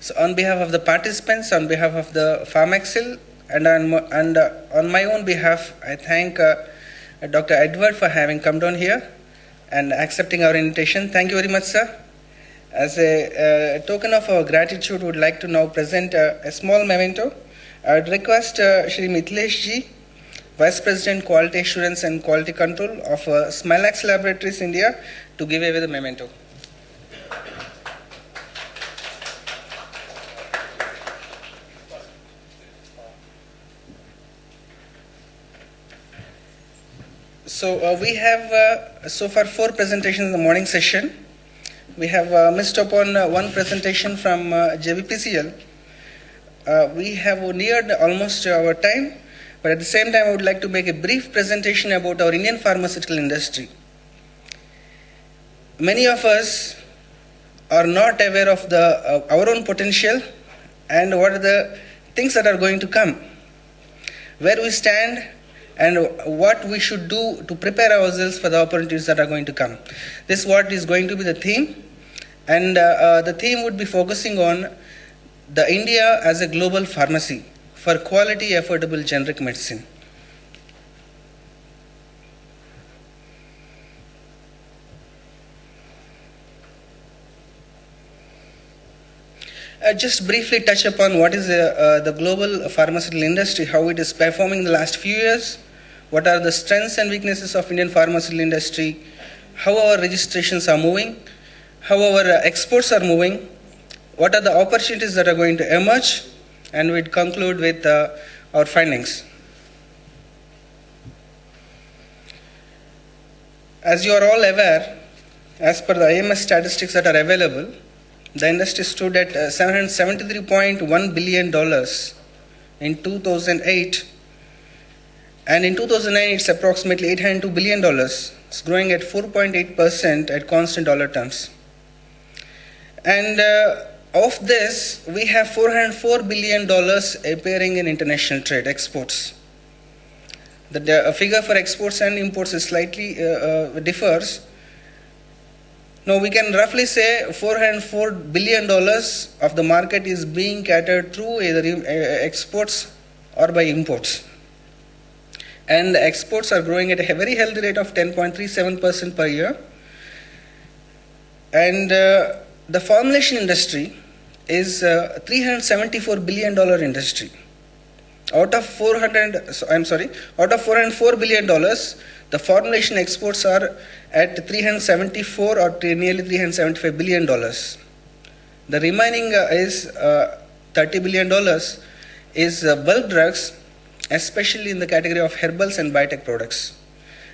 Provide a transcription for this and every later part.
So on behalf of the participants, on behalf of the PharmExcel, and on my own behalf, I thank Dr. Edward for having come down here and accepting our invitation. Thank you very much, sir. As a token of our gratitude, we would like to now present a small memento. I would request Shri Mithilesh ji, Vice President Quality Assurance and Quality Control of Smilex Laboratories India, to give away the memento. So we have so far 4 presentations in the morning session. We have missed upon one presentation from JBPCL. We have neared almost our time, but at the same time I would like to make a brief presentation about our Indian pharmaceutical industry. Many of us are not aware of our own potential and what are the things that are going to come, where we stand, and what we should do to prepare ourselves for the opportunities that are going to come. This is what is going to be the theme, and the theme would be focusing on the India as a global pharmacy for quality, affordable generic medicine. Just briefly touch upon what is the global pharmaceutical industry, how it is performing in the last few years, what are the strengths and weaknesses of Indian pharmaceutical industry, how our registrations are moving, how our exports are moving, what are the opportunities that are going to emerge, and we'd conclude with our findings. As you are all aware, as per the IMS statistics that are available, the industry stood at $773.1 billion in 2008, and in 2009 it's approximately $802 billion. It's growing at 4.8% at constant dollar terms. And of this, we have $404 billion appearing in international trade, exports. The figure for exports and imports is slightly differs. Now we can roughly say $404 billion of the market is being catered through either exports or by imports. And the exports are growing at a very healthy rate of 10.37% per year. And the formulation industry is a $374 billion industry. Out of $404 billion, the formulation exports are at 374 or nearly $375 billion. The remaining is $30 billion is bulk drugs, especially in the category of herbals and biotech products.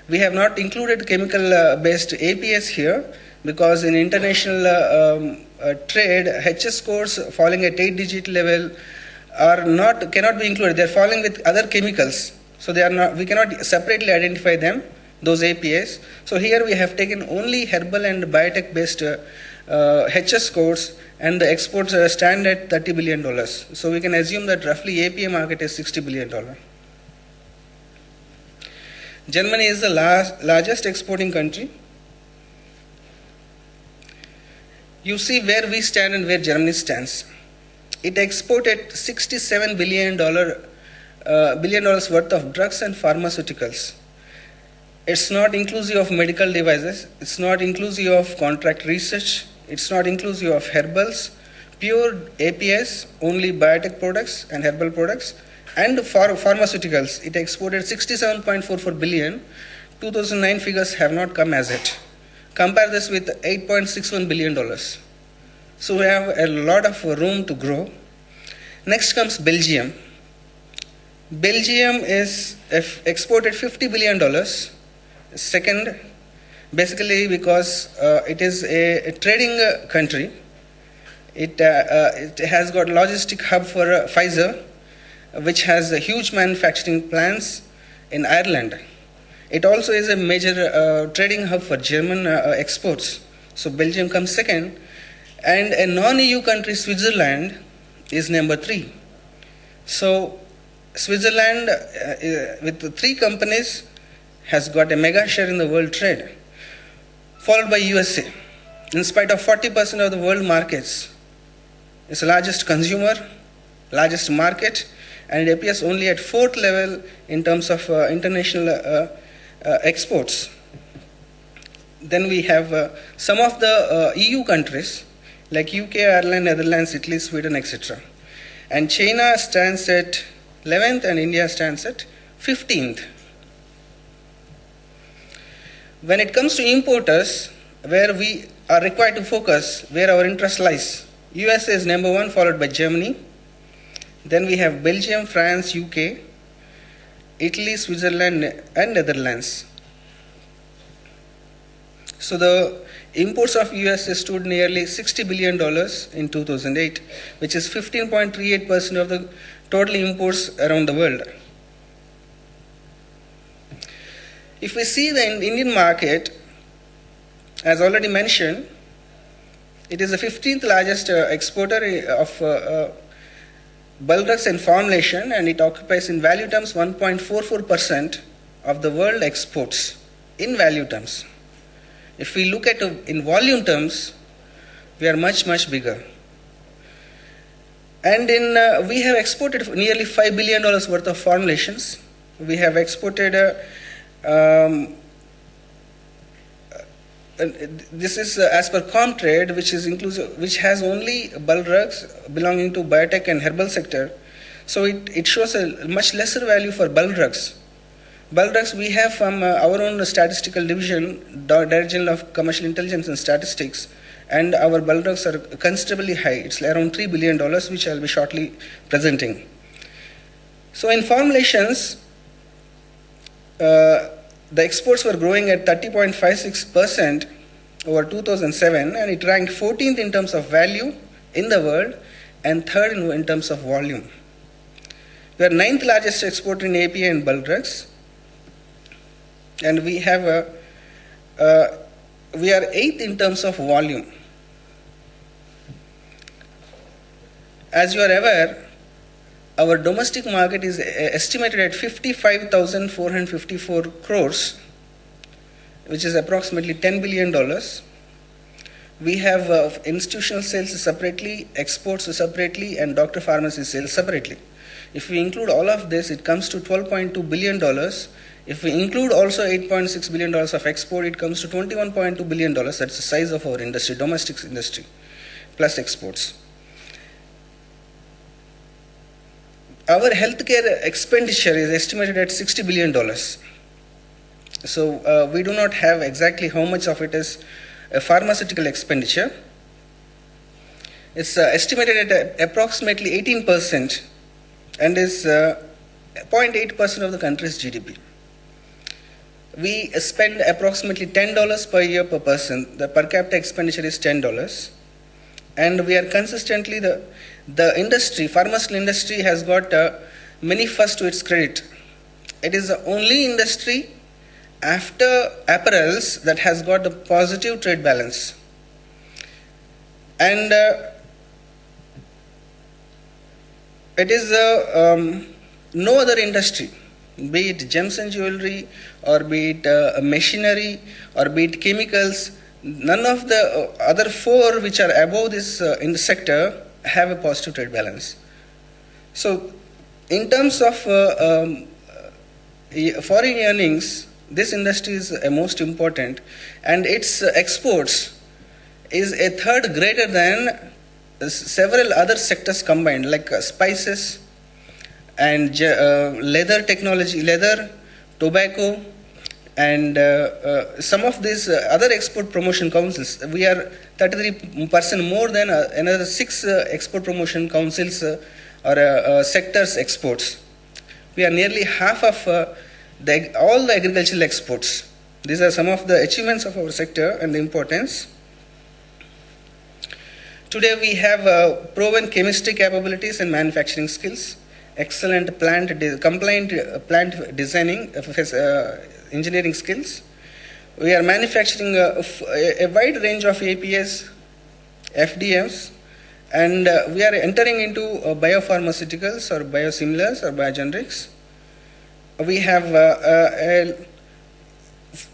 We have not included chemical-based APIs here because in international trade, HS scores falling at 8-digit level cannot be included. They are falling with other chemicals, so they are not. We cannot separately identify them, those APIs. So here we have taken only herbal and biotech-based HS scores, and the exports stand at $30 billion. So we can assume that roughly API market is $60 billion. Germany is the largest exporting country. You see where we stand and where Germany stands. It exported $67 billion worth of drugs and pharmaceuticals. It's not inclusive of medical devices. It's not inclusive of contract research. It's not inclusive of herbals, pure APIs, only biotech products and herbal products, and pharmaceuticals. It exported $67.44 billion. 2009 figures have not come as yet. Compare this with $8.61 billion. So we have a lot of room to grow. Next comes Belgium. Belgium is exported $50 billion. Second, basically because it is a trading country. It has got logistic hub for Pfizer, which has a huge manufacturing plants in Ireland. It also is a major trading hub for German exports. So Belgium comes second. And a non-EU country, Switzerland, is number 3. So Switzerland, with 3 companies, has got a mega share in the world trade, followed by USA. In spite of 40% of the world markets, It's the largest consumer, largest market, and it appears only at fourth level in terms of international exports. Then we have some of the EU countries like UK, Ireland, Netherlands, Italy, Sweden, etc. And China stands at 11th and India stands at 15th. When it comes to importers, where we are required to focus, where our interest lies, USA is number 1, followed by Germany. Then we have Belgium, France, UK, Italy, Switzerland, and Netherlands. So the imports of USA stood nearly $60 billion in 2008, which is 15.38% of the total imports around the world. If we see the Indian market, as already mentioned, it is the 15th largest exporter of bulk drugs and formulation, and it occupies in value terms 1.44% of the world exports in value terms. If we look at in volume terms, we are much, much bigger. And we have exported nearly $5 billion worth of formulations. We have exported, this is as per Comtrade, which is inclusive, which has only bulk drugs belonging to biotech and herbal sector. So it shows a much lesser value for bulk drugs. Bulk drugs we have from our own statistical division, Direction of Commercial Intelligence and Statistics, and our bulk drugs are considerably high. It's around $3 billion, which I'll be shortly presenting. So in formulations, the exports were growing at 30.56% over 2007, and it ranked 14th in terms of value in the world and third in terms of volume. We are 9th largest exporter in API and bulk drugs. And we have we are 8th in terms of volume. As you are aware, our domestic market is estimated at 55,454 crores, which is approximately $10 billion. We have institutional sales separately, exports separately, and doctor pharmacy sales separately. If we include all of this, it comes to $12.2 billion. If we include also $8.6 billion of export, it comes to $21.2 billion. That's the size of our industry, domestic industry, plus exports. Our healthcare expenditure is estimated at $60 billion. So we do not have exactly how much of it is a pharmaceutical expenditure. It's estimated at approximately 18% and is 0.8% of the country's GDP. We spend approximately $10 per year per person. The per capita expenditure is $10. And we are consistently, the industry, pharmaceutical industry has got many firsts to its credit. It is the only industry after apparels that has got the positive trade balance. And it is no other industry, be it gems and jewelry, or be it machinery, or be it chemicals, none of the other four which are above this in the sector have a positive trade balance. So in terms of foreign earnings, this industry is most important, and its exports is a third greater than several other sectors combined, like spices and leather technology, leather, tobacco, and some of these other export promotion councils. We are 33% more than another 6 export promotion councils or sectors exports. We are nearly half of all the agricultural exports. These are some of the achievements of our sector and the importance. Today we have proven chemistry capabilities and manufacturing skills, excellent compliant plant designing, engineering skills. We are manufacturing a wide range of APIs, FDMs, and we are entering into biopharmaceuticals or biosimilars or biogenerics. We have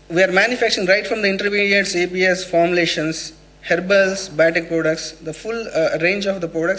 we are manufacturing right from the intermediates, APIs, formulations, herbals, biotech products, the full range of the products.